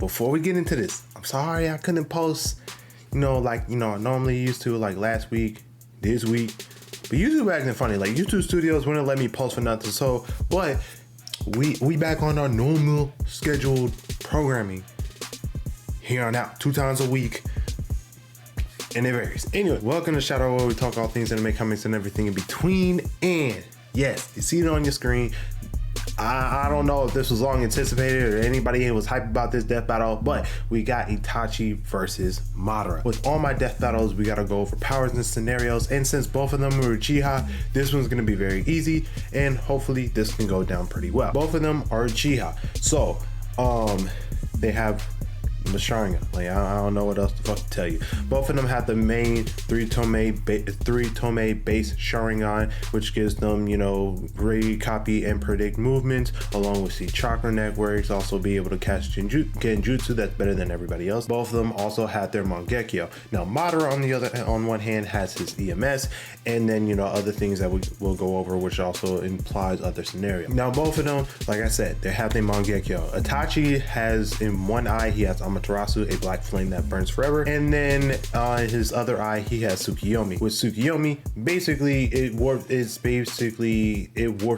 before we get into this, I'm sorry I couldn't post, I normally used to, like last week, this week. But YouTube acting funny. Like YouTube Studios wouldn't let me post for nothing. So, but we back on our normal scheduled programming here on out, 2 times a week. And it varies. Anyway, welcome to Cyhadow, where we talk all things anime, comics, and everything in between. And yes, you see it on your screen. I don't know if this was long anticipated or anybody was hyped about this death battle, but we got Itachi versus Madara. With all my death battles, we gotta go over powers and scenarios, and since both of them are Uchiha, this one's gonna be very easy, and hopefully this can go down pretty well. Both of them are Uchiha, so they have the Sharingan. Like I don't know what else to fucking tell you. Both of them have the main three tome base Sharingan, which gives them, read, copy, and predict movements, along with chakra networks. Also be able to catch genjutsu that's better than everybody else. Both of them also have their Mangekyo. Now Madara on one hand has his EMS, and then other things that we will go over, which also implies other scenarios. Now both of them, like I said, they have their Mangekyo. Itachi has in one eye he has Amaterasu, a black flame that burns forever, and then his other eye he has Tsukiyomi. With Tsukiyomi, basically it warps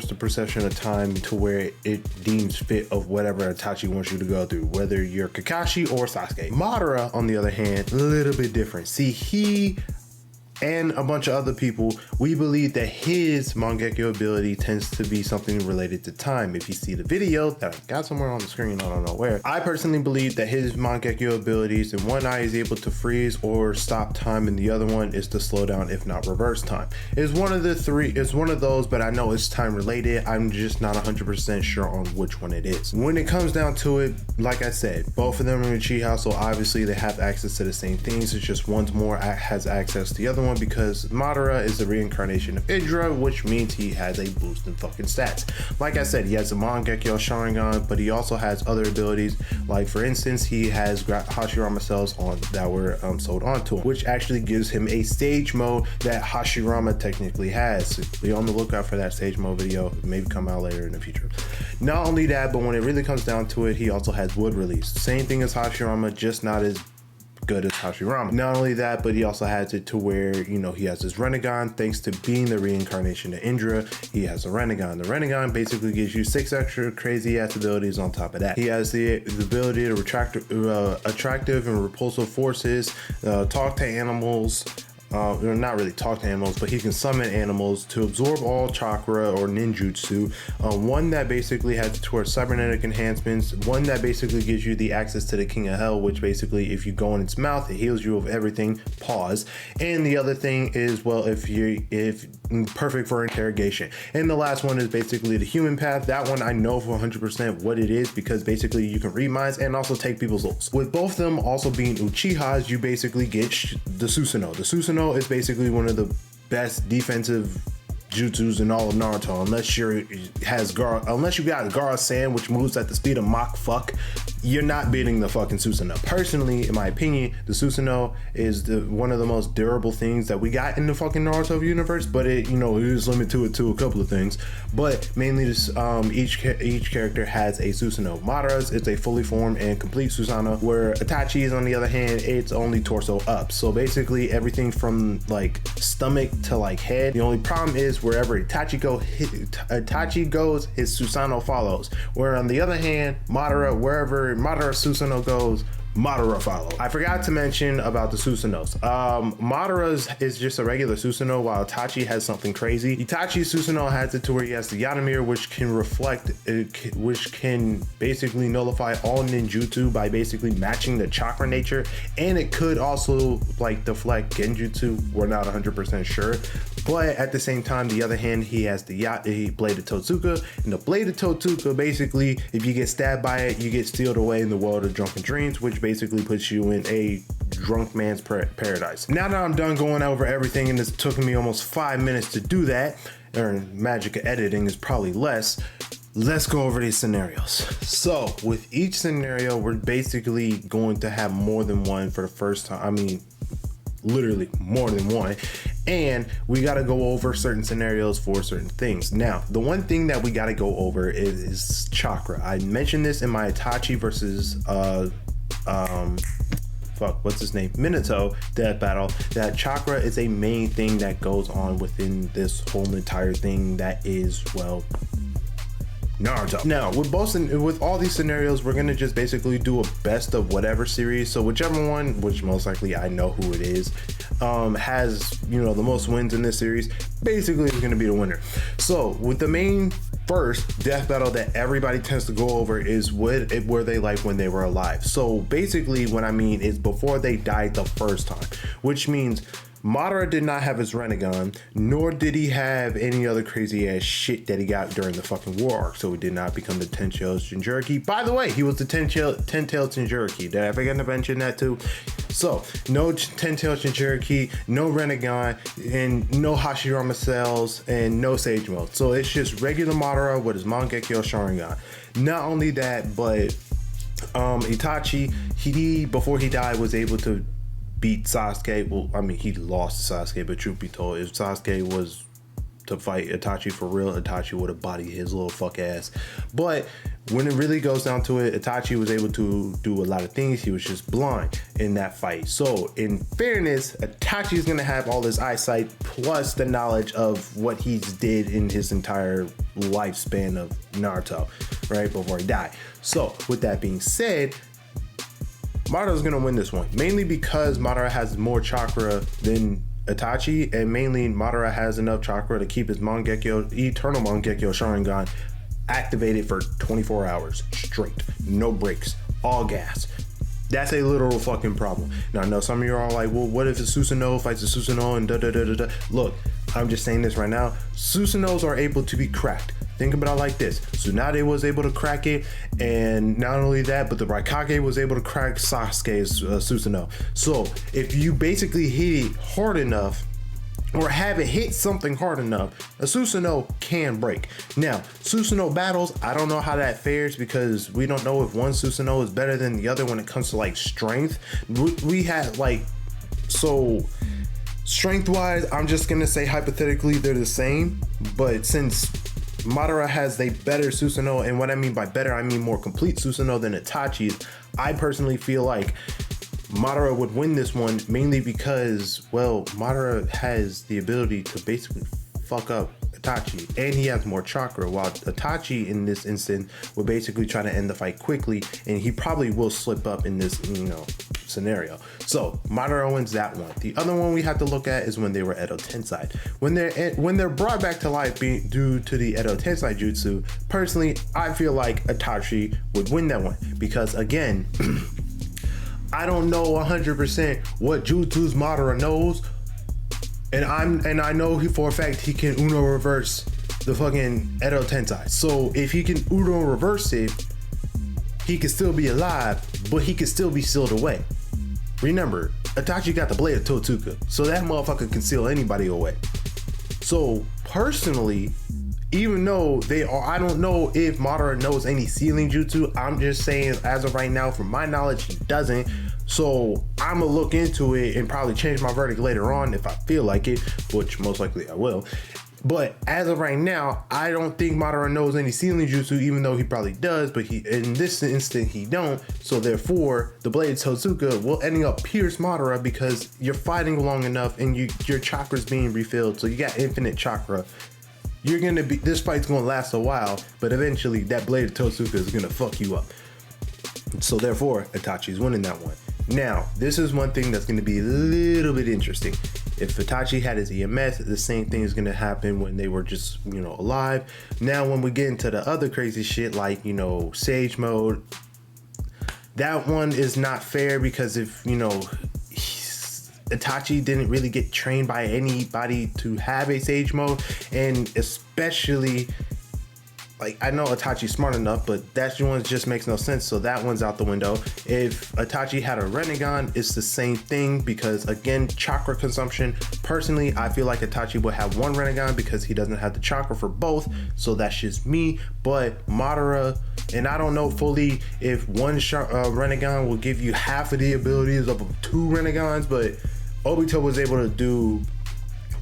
the perception of time to where it deems fit of whatever Itachi wants you to go through, whether you're Kakashi or Sasuke. Madara, on the other hand, a little bit different. See, he and a bunch of other people, we believe that his Mangekyo ability tends to be something related to time. If you see the video that I got somewhere on the screen, I don't know where, I personally believe that his Mangekyo abilities, in one eye is able to freeze or stop time, and the other one is to slow down, if not reverse time. It's one of the three, it's one of those, but I know it's time related. I'm just not 100% sure on which one it is. When it comes down to it, like I said, both of them are in Uchiha, so obviously they have access to the same things. It's just one's more has access to the other one, because Madara is the reincarnation of Indra, which means he has a boost in fucking stats. Like I said, he has a Mangekyo Sharingan, but he also has other abilities. Like for instance, he has Hashirama cells that were sold onto him, which actually gives him a stage mode that Hashirama technically has. So be on the lookout for that stage mode video. It may come out later in the future. Not only that, but when it really comes down to it, he also has wood release. Same thing as Hashirama, just not as good as Hashirama. Not only that, but he also has it to where, he has his Renegon. Thanks to being the reincarnation of Indra, he has a Renegon. The Renegon basically gives you 6 extra crazy ass abilities on top of that. He has the ability to attractive and repulsive forces, talk to animals, not really talk to animals, but he can summon animals, to absorb all chakra or ninjutsu, one that basically has towards cybernetic enhancements, one that basically gives you the access to the King of Hell, which basically if you go in its mouth, it heals you of everything, pause. And the other thing is, well, if perfect for interrogation. And the last one is basically the human path. That one I know for 100% what it is, because basically you can read minds and also take people's souls. With both of them also being Uchihas, you basically get the Susanoo. The Susanoo is basically one of the best defensive jutsus in all of Naruto, unless you got Gara-san, which moves at the speed of Mach fuck. You're not beating the fucking Susanoo. Personally, in my opinion, the Susanoo is one of the most durable things that we got in the fucking Naruto universe, but it is limited to a couple of things. But mainly this, each character has a Susanoo. Madara's is a fully formed and complete Susanoo, where Itachi's, on the other hand, it's only torso up. So basically everything from like stomach to like head. The only problem is wherever Itachi goes, his Susanoo follows. Where on the other hand, wherever Madara Susanoo goes, Madara follow. I forgot to mention about the Susanoo. Madara's is just a regular Susanoo, while Itachi has something crazy. Itachi's Susanoo has it to where he has the Yanomir, which can basically nullify all ninjutsu by basically matching the chakra nature, and it could also like deflect genjutsu. We're not 100% sure, but at the same time, the other hand, he has the Bladed Totsuka, and the Bladed Totsuka basically, if you get stabbed by it, you get stealed away in the world of drunken dreams, which basically puts you in a drunk man's paradise. Now that I'm done going over everything, and it's taken me almost 5 minutes to do that, or magic of editing is probably less, let's go over these scenarios. So with each scenario, we're basically going to have more than one for the first time. I mean, literally more than one. And we got to go over certain scenarios for certain things. Now, the one thing that we got to go over is chakra. I mentioned this in my Itachi versus what's his name, Minato death battle, that chakra is a main thing that goes on within this whole entire thing that is, well, Naruto. Now, with all these scenarios, we're gonna just basically do a best of whatever series. So whichever one, which most likely I know who it is, has, you know, the most wins in this series, basically is gonna be the winner. So with the main first death battle that everybody tends to go over is what were they like when they were alive. So basically what I mean is before they died the first time, which means Madara did not have his Rinnegan, nor did he have any other crazy ass shit that he got during the fucking war arc. So he did not become the 10-tailed Jinchuriki. By the way, he was the 10-tailed Jinchuriki. Did I forget to mention that too? So no 10-tailed Jinchuriki, no Rinnegan, and no Hashirama cells, and no Sage Mode. So it's just regular Madara with his Mangekyo Sharingan. Not only that, but Itachi, he before he died was able to beat Sasuke. Well, I mean, he lost to Sasuke, but truth be told, if Sasuke was to fight Itachi for real, Itachi would have bodied his little fuck ass. But when it really goes down to it, Itachi was able to do a lot of things. He was just blind in that fight. So in fairness, Itachi is going to have all his eyesight plus the knowledge of what he's did in his entire lifespan of Naruto, right, before he died. So with that being said, Madara's gonna win this one, mainly because Madara has more chakra than Itachi, and mainly Madara has enough chakra to keep his eternal Mangekyo Sharingan activated for 24 hours straight, no breaks, all gas. That's a literal fucking problem. Now I know some of you are all like, well, what if a Susanoo fights a Susanoo and da da da da da? Look, I'm just saying this right now. Susanoos are able to be cracked. Think about it like this. Tsunade was able to crack it, and not only that, but the Raikage was able to crack Sasuke's Susanoo. So if you basically hit it hard enough, or have it hit something hard enough, a Susanoo can break. Now, Susanoo battles, I don't know how that fares because we don't know if one Susanoo is better than the other when it comes to like strength. We had like, so strength wise, I'm just gonna say hypothetically they're the same, but since Madara has a better Susanoo, and what I mean by better, I mean more complete Susanoo than Itachi's, I personally feel like Madara would win this one, mainly because, well, Madara has the ability to basically fuck up Itachi, and he has more chakra, while Itachi in this instant will basically try to end the fight quickly, and he probably will slip up in this, you know, scenario. So Madara wins that one. The other one we have to look at is when they were Edo Tensei. When they're brought back to life due to the Edo Tensei jutsu, personally, I feel like Itachi would win that one because again, I don't know 100% what jutsus Madara knows, and I know for a fact he can Uno reverse the fucking Edo Tensei. So if he can Uno reverse it, he could still be alive, but he could still be sealed away. Remember, Itachi got the blade of Totsuka, so that motherfucker can seal anybody away. So personally, even though I don't know if Madara knows any sealing jutsu. I'm just saying, as of right now, from my knowledge, he doesn't. So I'm gonna look into it and probably change my verdict later on if I feel like it, which most likely I will. But as of right now, I don't think Madara knows any sealing jutsu, even though he probably does, but in this instant he don't. So therefore, the blade Totsuka will ending up pierce Madara because you're fighting long enough and your chakra's being refilled, so you got infinite chakra. This fight's gonna last a while, but eventually that blade of Totsuka is gonna fuck you up. So therefore, Itachi's winning that one. Now, this is one thing that's gonna be a little bit interesting. If Itachi had his EMS, the same thing is gonna happen when they were just, alive. Now, when we get into the other crazy shit like, Sage Mode, that one is not fair because if, Itachi didn't really get trained by anybody to have a Sage Mode, and especially, I know Itachi's smart enough, but that one just makes no sense, so that one's out the window. If Itachi had a Rinnegan, it's the same thing because, again, chakra consumption. Personally, I feel like Itachi would have one Rinnegan because he doesn't have the chakra for both, so that's just me. But Madara, and I don't know fully if one Rinnegan will give you half of the abilities of two Rennegans, but Obito was able to do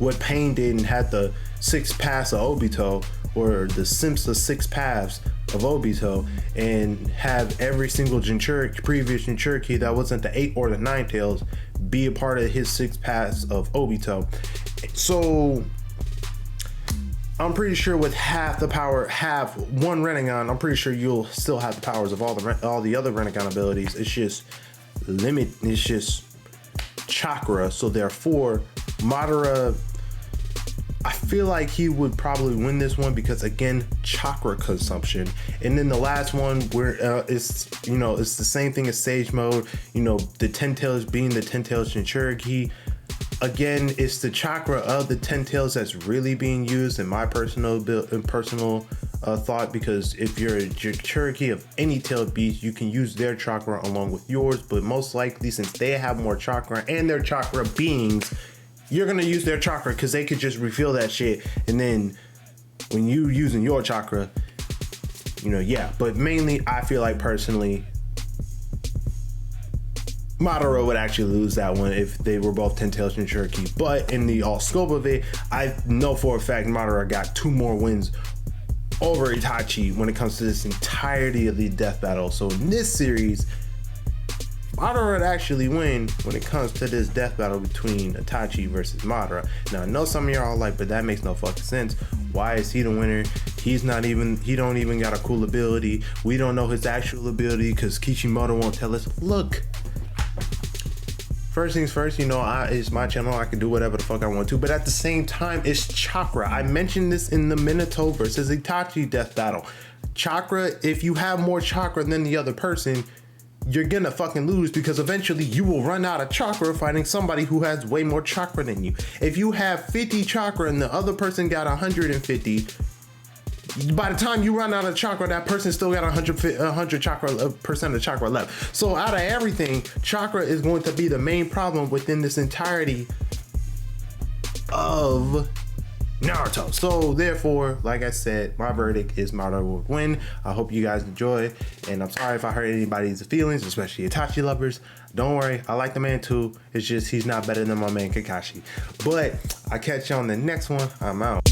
what Pain did and had the 6 paths of Obito, or the Simpsa 6 paths of Obito and have every single previous Jinchuriki that wasn't the 8 or the 9 tails be a part of his 6 paths of Obito. So I'm pretty sure with half the power, half one Rinnegan, I'm pretty sure you'll still have the powers of all the other Rinnegan abilities. It's just it's just chakra. So therefore, Madara, I feel like he would probably win this one because, again, chakra consumption. And then the last one where it's the same thing as Sage Mode. The 10 tails being the 10 tails Jinchuriki. Again, it's the chakra of the 10 tails that's really being used in my personal thought, because if you're a Jinchuriki of any tailed beast, you can use their chakra along with yours, but most likely, since they have more chakra and they're chakra beings, you're gonna use their chakra because they could just refill that shit, and then when you using your chakra, yeah. But mainly, I feel like personally, Madara would actually lose that one if they were both 10 tails Jinchuriki. But in the all scope of it, I know for a fact Madara got 2 more wins over Itachi when it comes to this entirety of the death battle. So in this series, Madara would actually win when it comes to this death battle between Itachi versus Madara. Now, I know some of y'all are like, but that makes no fucking sense. Why is he the winner? He don't even got a cool ability. We don't know his actual ability because Kishimoto won't tell us. Look, first things first, it's my channel. I can do whatever the fuck I want to, but at the same time, it's chakra. I mentioned this in the Minato versus Itachi death battle. Chakra, if you have more chakra than the other person, you're gonna fucking lose, because eventually you will run out of chakra fighting somebody who has way more chakra than you. If you have 50 chakra and the other person got 150, by the time you run out of chakra, that person still got 100 chakra percent of chakra left. So out of everything, chakra is going to be the main problem within this entirety of Naruto. So therefore, like I said, my verdict is Madara will win. I hope you guys enjoy, and I'm sorry if I hurt anybody's feelings, especially Itachi lovers. Don't worry, I like the man too. It's just he's not better than my man Kakashi. But I catch you on the next one. I'm out.